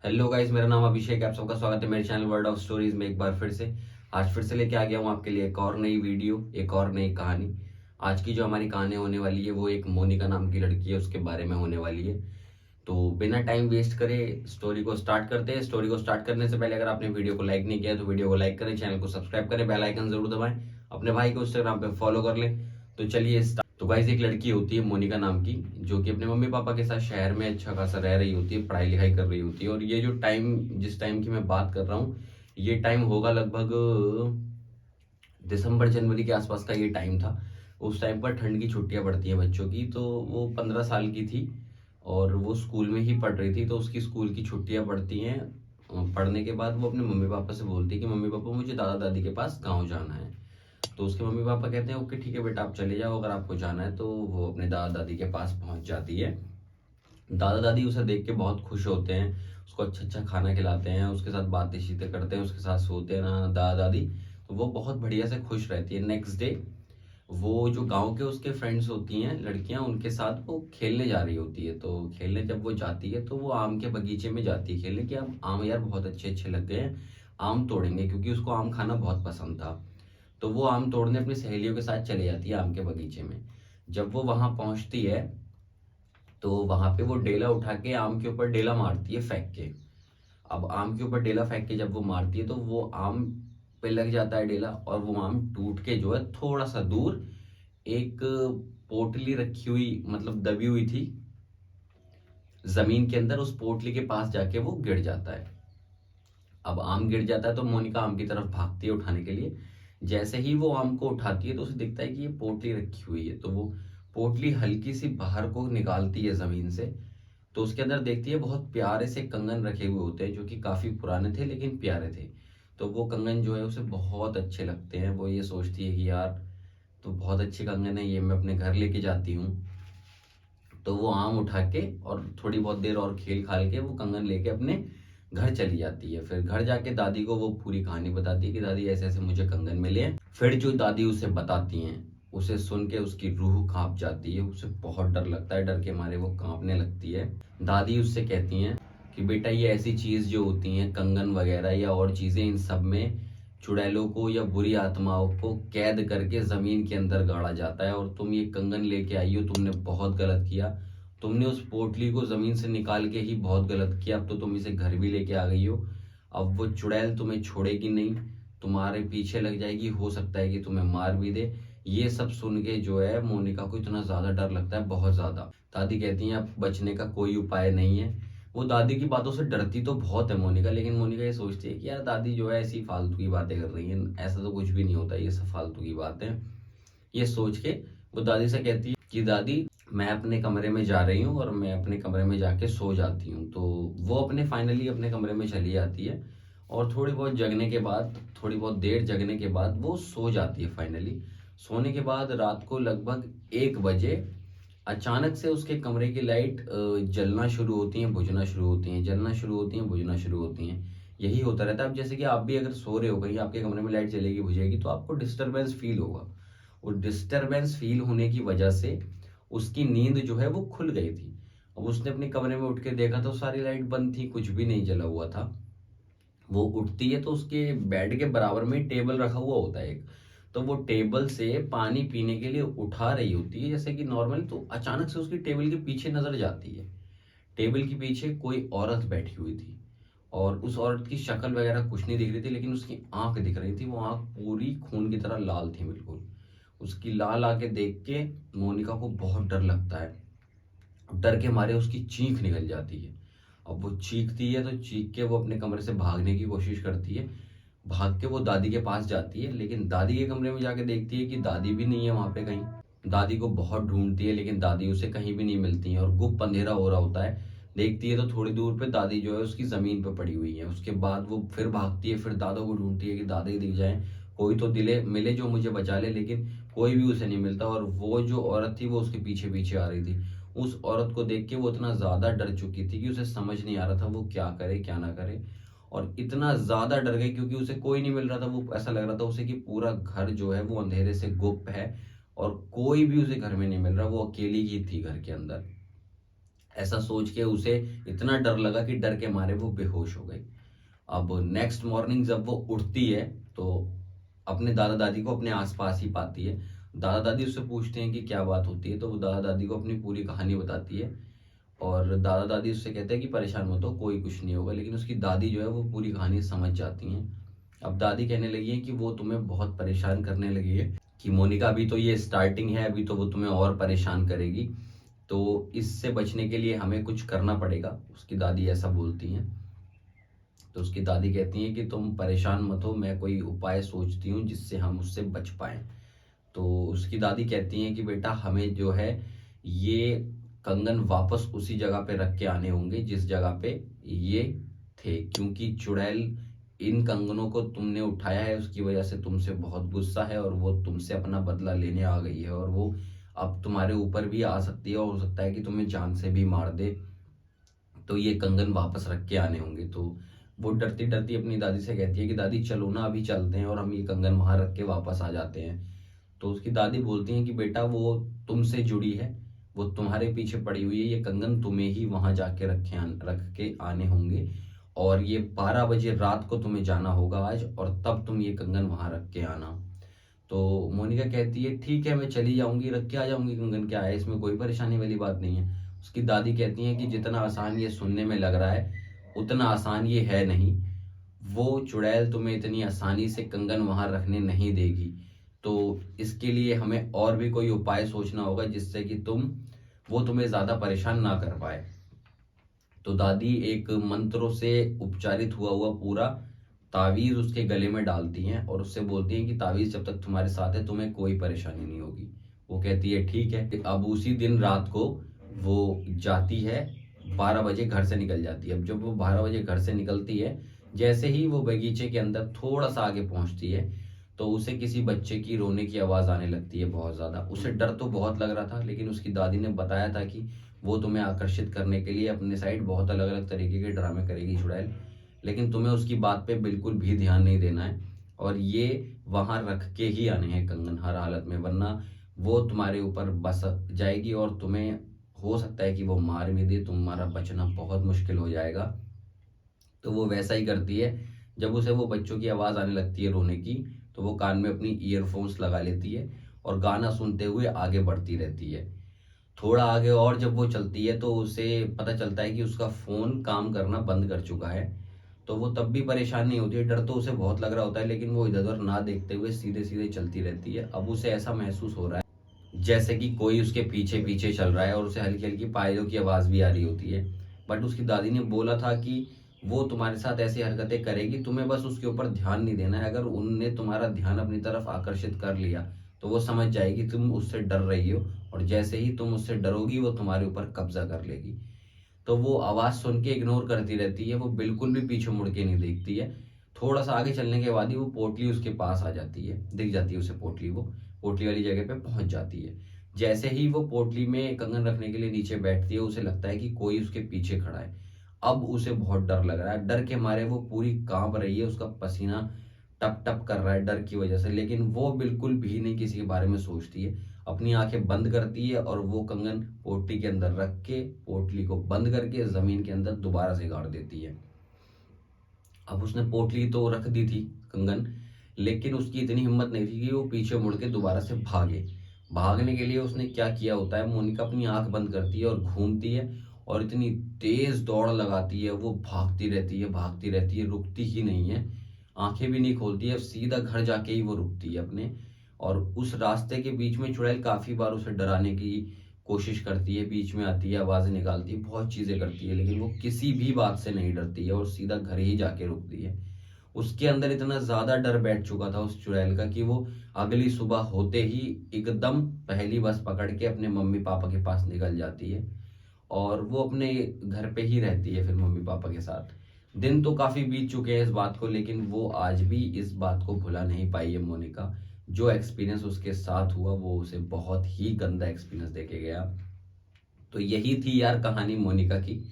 Hello guys, मेरा नाम अभिषेक। आप सबका स्वागत है मेरे चैनल वर्ल्ड ऑफ स्टोरीज में। एक बार फिर से आज फिर से लेके आ गया हूँ आपके लिए एक और नई वीडियो, एक और नई कहानी। आज की जो हमारी कहानी होने वाली है वो एक मोनिका नाम की लड़की है, उसके बारे में होने वाली है। तो बिना टाइम वेस्ट करे स्टोरी को स्टार्ट करते हैं। स्टोरी को स्टार्ट करने से पहले अगर आपने वीडियो को लाइक नहीं किया तो वीडियो को लाइक करें, चैनल को सब्सक्राइब करें, बेल आइकन जरूर दबाएं, अपने भाई को इंस्टाग्राम पे फॉलो कर लें। तो चलिए तो गाइस, एक लड़की होती है मोनिका नाम की, जो कि अपने मम्मी पापा के साथ शहर में अच्छा खासा रह रही होती है, पढ़ाई लिखाई कर रही होती है। और ये जो टाइम, जिस टाइम की मैं बात कर रहा हूँ, ये टाइम होगा लगभग दिसंबर जनवरी के आसपास का ये टाइम था। उस टाइम पर ठंड की छुट्टियां पड़ती हैं बच्चों की। तो वो 15 साल की थी और वो स्कूल में ही पढ़ रही थी। तो उसकी स्कूल की छुट्टियां पड़ती हैं। पढ़ने के बाद वो अपने मम्मी पापा से बोलती है कि मम्मी पापा, मुझे दादा दादी के पास गाँव जाना है। तो उसके मम्मी पापा कहते हैं ओके ठीक है बेटा, आप चले जाओ, अगर आपको जाना है। तो वो अपने दादा दादी के पास पहुंच जाती है। दादा दादी उसे देख के बहुत खुश होते हैं, उसको अच्छा अच्छा खाना खिलाते हैं, उसके साथ बातें शीतें करते हैं, उसके साथ सोते हैं ना दादा दादी। तो वो बहुत बढ़िया से खुश रहती है। नेक्स्ट डे वो जो गांव के उसके फ्रेंड्स होती हैं लड़कियां, उनके साथ वो खेलने जा रही होती है। तो खेलने जब वो जाती है तो वो आम के बगीचे में जाती है खेलने, कि अब आम यार बहुत अच्छे अच्छे लग गए हैं, आम तोड़ेंगे, क्योंकि उसको आम खाना बहुत पसंद था। तो वो आम तोड़ने अपनी सहेलियों के साथ चली जाती है आम के बगीचे में। जब वो वहां पहुंचती है तो वहां पे वो डेला उठा के आम के ऊपर डेला मारती है फेंक के। अब आम के ऊपर डेला फेंक के जब वो मारती है तो वो आम पे लग जाता है डेला, और वो आम टूट के जो है थोड़ा सा दूर एक पोटली रखी हुई, मतलब दबी हुई थी जमीन के अंदर, उस पोटली के पास जाके वो गिर जाता है। अब आम गिर जाता है तो मोनिका आम की तरफ भागती है उठाने के लिए। जैसे ही वो आम को उठाती है तो उसे दिखता है कि ये पोटली रखी हुई है। तो वो पोटली हल्की सी बाहर को निकालती है जमीन से। तो उसके अंदर देखती है बहुत प्यारे से कंगन रखे हुए होते हैं, जो कि काफी पुराने थे लेकिन प्यारे थे। तो वो कंगन जो है उसे बहुत अच्छे लगते हैं। वो ये सोचती है कि यार तो बहुत अच्छे कंगन है, ये मैं अपने घर लेके जाती हूँ। तो वो आम उठा के और थोड़ी बहुत देर और खेल खाल के वो कंगन लेके अपने घर चली जाती है। फिर घर जाके दादी को वो पूरी कहानी बताती है कि दादी ऐसे ऐसे मुझे कंगन मिले हैं। फिर जो दादी उसे बताती हैं, उसे सुन के उसकी रूह कांप जाती है, उसे बहुत डर लगता है, डर के मारे वो कांपने लगती है। दादी उससे कहती हैं कि बेटा, ये ऐसी चीज जो होती हैं कंगन वगैरह या और चीजें, इन सब में चुड़ैलों को या बुरी आत्माओं को कैद करके जमीन के अंदर गाड़ा जाता है। और तुम ये कंगन लेके आई हो, तुमने बहुत गलत किया। तुमने उस पोटली को जमीन से निकाल के ही बहुत गलत किया। अब तो तुम इसे घर भी लेके आ गई हो। अब वो चुड़ैल तुम्हें छोड़ेगी नहीं, तुम्हारे पीछे लग जाएगी, हो सकता है कि तुम्हें मार भी दे। ये सब सुन के जो है मोनिका को इतना ज्यादा डर लगता है, बहुत ज्यादा। दादी कहती हैं अब बचने का कोई उपाय नहीं है। वो दादी की बातों से डरती तो बहुत है मोनिका, लेकिन मोनिका ये सोचती है कि यार दादी जो है ऐसी फालतू की बातें कर रही हैं, ऐसा तो कुछ भी नहीं होता, ये सब फालतू की बातें। ये सोच के वो दादी से कहती है कि दादी, मैं अपने कमरे में जा रही हूँ और मैं अपने कमरे में जाके सो जाती हूँ। तो वो अपने फाइनली अपने कमरे में चली जाती है। और थोड़ी बहुत जगने के बाद, थोड़ी बहुत देर जगने के बाद वो सो जाती है फाइनली। सोने के बाद रात को लगभग 1 बजे अचानक से उसके कमरे की लाइट जलना शुरू होती है, बुझना शुरू होती है, जलना शुरू होती है, बुझना शुरू होती हैं। यही होता रहता है। अब जैसे कि आप भी अगर सो रहे हो, कहीं आपके कमरे में लाइट जलेगी बुझेगी तो आपको डिस्टरबेंस फील होगा। और डिस्टरबेंस फील होने की वजह से उसकी नींद जो है वो खुल गई थी। अब उसने अपने कमरे में उठ के देखा तो सारी लाइट बंद थी, कुछ भी नहीं जला हुआ था। वो उठती है तो उसके बेड के बराबर में टेबल रखा हुआ होता है एक। तो वो टेबल से पानी पीने के लिए उठा रही होती है जैसे कि नॉर्मल, तो अचानक से उसकी टेबल के पीछे नजर जाती है। टेबल के पीछे कोई औरत बैठी हुई थी। और उस औरत की शक्ल वगैरह कुछ नहीं दिख रही थी, लेकिन उसकी आंख दिख रही थी। वो आंख पूरी खून की तरह लाल थी बिल्कुल। उसकी लाल आंखें देख के मोनिका को बहुत डर लगता है। डर के मारे उसकी चीख निकल जाती है। अब वो चीखती है तो चीख के वो अपने कमरे से भागने की कोशिश करती है। भाग के वो दादी के पास जाती है, लेकिन दादी के कमरे में जाके देखती है कि दादी भी नहीं है वहां पे कहीं। दादी को बहुत ढूंढती है लेकिन दादी उसे कहीं भी नहीं मिलती है, और गुप्त अंधेरा हो रहा होता है। देखती है तो थोड़ी दूर पे दादी जो है उसकी जमीन पे पड़ी हुई है। उसके बाद वो फिर भागती है, फिर दादा को ढूंढती है कि दादी दिख जाए, कोई तो दिले मिले जो मुझे बचा ले, लेकिन कोई भी उसे नहीं मिलता। और वो जो औरत थी वो उसके पीछे पीछे आ रही थी। उस औरत को देख के वो इतना ज्यादा डर चुकी थी कि उसे समझ नहीं आ रहा था वो क्या करे क्या ना करे। और इतना ज्यादा डर गई क्योंकि उसे कोई नहीं मिल रहा था। वो ऐसा लग रहा था उसे कि पूरा घर जो है वो अंधेरे से गुप्त है और कोई भी उसे घर में नहीं मिल रहा, वो अकेली ही थी घर के अंदर। ऐसा सोच के उसे इतना डर लगा कि डर के मारे वो बेहोश हो गई। अब नेक्स्ट मॉर्निंग जब वो उठती है तो अपने दादा दादी को अपने आसपास ही पाती है। दादा दादी उससे पूछते हैं कि क्या बात होती है, तो वो दादा दादी को अपनी पूरी कहानी बताती है। और दादा दादी उससे कहते हैं कि परेशान मत हो, कोई कुछ नहीं होगा। लेकिन उसकी दादी जो है वो पूरी कहानी समझ जाती हैं। अब दादी कहने लगी है कि वो तुम्हें बहुत परेशान करने लगी है, कि मोनिका अभी तो ये स्टार्टिंग है, अभी तो वो तुम्हें और परेशान करेगी, तो इससे बचने के लिए हमें कुछ करना पड़ेगा। उसकी दादी ऐसा बोलती हैं। तो उसकी दादी कहती हैं कि तुम परेशान मत हो, मैं कोई उपाय सोचती हूँ जिससे हम उससे बच पाएं। तो उसकी दादी कहती हैं कि बेटा हमें जो है ये कंगन वापस उसी जगह पे रख के आने होंगे जिस जगह पे ये थे, क्योंकि चुड़ैल इन कंगनों को तुमने उठाया है, उसकी वजह से तुमसे बहुत गुस्सा है और वो तुमसे अपना बदला लेने आ गई है, और वो अब तुम्हारे ऊपर भी आ सकती है और हो सकता है कि तुम्हें जान से भी मार दे। तो ये कंगन वापस रख के आने होंगे। तो वो डरती डरती अपनी दादी से कहती है कि दादी चलो ना, अभी चलते हैं और हम ये कंगन वहां रख के वापस आ जाते हैं। तो उसकी दादी बोलती हैं कि बेटा वो तुमसे जुड़ी है, वो तुम्हारे पीछे पड़ी हुई है, ये कंगन तुम्हें ही वहां जाके रख के आने होंगे, और ये 12 बजे रात को तुम्हें जाना होगा आज, और तब तुम ये कंगन वहां रख के आना। तो मोनिका कहती है ठीक है, मैं चली जाऊंगी, रख के आ जाऊंगी कंगन, क्या है इसमें, कोई परेशानी वाली बात नहीं है। उसकी दादी कहती है कि जितना आसान ये सुनने में लग रहा है उतना आसान ये है नहीं, वो चुड़ैल तुम्हें इतनी आसानी से कंगन वहां रखने नहीं देगी, तो इसके लिए हमें और भी कोई उपाय सोचना होगा जिससे कि वो तुम्हें ज्यादा परेशान ना कर पाए। तो दादी एक मंत्रों से उपचारित हुआ हुआ पूरा तावीज उसके गले में डालती हैं और उससे बोलती हैं कि तावीज जब तक तुम्हारे साथ है तुम्हें कोई परेशानी नहीं होगी। वो कहती है ठीक है। अब उसी दिन रात को वो जाती है, 12 बजे घर से निकल जाती है। अब जब वो 12 बजे घर से निकलती है, जैसे ही वो बगीचे के अंदर थोड़ा सा आगे पहुंचती है तो उसे किसी बच्चे की रोने की आवाज आने लगती है बहुत ज्यादा। उसे डर तो बहुत लग रहा था, लेकिन उसकी दादी ने बताया था कि वो तुम्हें आकर्षित करने के लिए अपने साइड बहुत अलग अलग तरीके के ड्रामे करेगी चुड़ैल, लेकिन तुम्हें उसकी बात पे बिल्कुल भी ध्यान नहीं देना है, और ये वहां रख के ही आने हैं कंगन हर हालत में, वरना वो तुम्हारे ऊपर बस जाएगी और तुम्हें हो सकता है कि वो मार भी दे, तुम्हारा बचना बहुत मुश्किल हो जाएगा। तो वो वैसा ही करती है। जब उसे वो बच्चों की आवाज आने लगती है रोने की, तो वो कान में अपनी ईयरफोन्स लगा लेती है और गाना सुनते हुए आगे बढ़ती रहती है। थोड़ा आगे और जब वो चलती है तो उसे पता चलता है कि उसका फोन काम करना बंद कर चुका है। तो वो तब भी परेशान नहीं होती है, डर तो उसे बहुत लग रहा होता है, लेकिन वो इधर उधर ना देखते हुए सीधे सीधे चलती रहती है। अब उसे ऐसा महसूस हो रहा है जैसे कि कोई उसके पीछे पीछे चल रहा है, और उसे हल्की हल्की पायलों की आवाज भी आ रही होती है। बट उसकी दादी ने बोला था कि वो तुम्हारे साथ ऐसी हरकतें करेगी, तुम्हें बस उसके ऊपर ध्यान नहीं देना है। अगर उनने तुम्हारा ध्यान अपनी तरफ आकर्षित कर लिया तो वो समझ जाएगी तुम उससे डर रही हो, और जैसे ही तुम उससे डरोगी वो तुम्हारे ऊपर कब्जा कर लेगी। तो वो आवाज सुन के इग्नोर करती रहती है, वो बिल्कुल भी पीछे मुड़ के नहीं देखती है। थोड़ा सा आगे चलने के बाद ही वो पोटली उसके पास आ जाती है, दिख जाती है उसे पोटली, वो पोटली वाली जगह पे पहुंच जाती है। जैसे ही वो पोटली में कंगन रखने के लिए नीचे बैठती है, उसे लगता है कि कोई उसके पीछे खड़ा है। अब उसे बहुत डर लग रहा है, डर के मारे वो पूरी कांप रही है, उसका पसीना टप टप कर रहा है डर की वजह से, लेकिन वो बिल्कुल भी नहीं किसी के बारे में सोचती है। अपनी आंखें बंद करती है और वो कंगन पोटली के अंदर रख के पोटली को बंद करके जमीन के अंदर दोबारा से गाड़ देती है। अब उसने पोटली तो रख दी थी कंगन, लेकिन उसकी इतनी हिम्मत नहीं थी कि वो पीछे मुड़ के दोबारा से भागे। भागने के लिए उसने क्या किया होता है, मोनिका अपनी आंख बंद करती है और घूमती है और इतनी तेज दौड़ लगाती है, वो भागती रहती है भागती रहती है, रुकती ही नहीं है, आंखें भी नहीं खोलती है, सीधा घर जाके ही वो रुकती है अपने। और उस रास्ते के बीच में चुड़ैल काफी बार उसे डराने की कोशिश करती है, बीच में आती है, आवाजें निकालती है, बहुत चीजें करती है, लेकिन वो किसी भी बात से नहीं डरती है और सीधा घर ही जाके रुकती है। उसके अंदर इतना ज्यादा डर बैठ चुका था उस चुड़ैल का कि वो अगली सुबह होते ही एकदम पहली बस पकड़ के अपने मम्मी पापा के पास निकल जाती है, और वो अपने घर पे ही रहती है फिर मम्मी पापा के साथ। दिन तो काफी बीत चुके हैं इस बात को, लेकिन वो आज भी इस बात को भुला नहीं पाई है मोनिका। जो एक्सपीरियंस उसके साथ हुआ वो उसे बहुत ही गंदा एक्सपीरियंस देके गया। तो यही थी यार कहानी मोनिका की।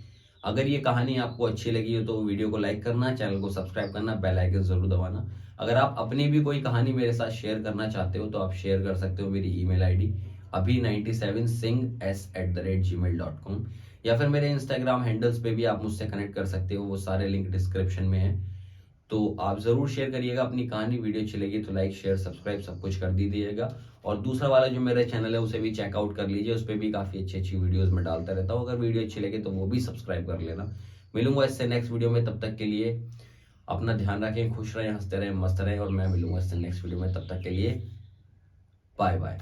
अगर ये कहानी आपको अच्छी लगी हो तो वीडियो को लाइक करना, चैनल को सब्सक्राइब करना, बेल आइकन जरूर दबाना। अगर आप अपनी भी कोई कहानी मेरे साथ शेयर करना चाहते हो तो आप शेयर कर सकते हो। मेरी ईमेल आईडी abhi97singh@gmail.com। या फिर मेरे इंस्टाग्राम हैंडल्स पे भी आप मुझसे कनेक्ट कर सकते हो, वो सारे लिंक डिस्क्रिप्शन में है। तो आप ज़रूर शेयर करिएगा अपनी कहानी। वीडियो अच्छी लगी तो लाइक शेयर सब्सक्राइब सब कुछ कर दीजिएगा। और दूसरा वाला जो मेरा चैनल है उसे भी चेकआउट कर लीजिए, उस पर भी काफ़ी अच्छी अच्छी वीडियोज़ में डालता रहता हूँ। अगर वीडियो अच्छी लगे तो वो भी सब्सक्राइब कर लेना। मिलूंगा इससे नेक्स्ट वीडियो में, तब तक के लिए अपना ध्यान रखें, खुश रहें, हंसते रहें, मस्त रहें। और मैं मिलूंगा इससे नेक्स्ट वीडियो में, तब तक के लिए बाय बाय।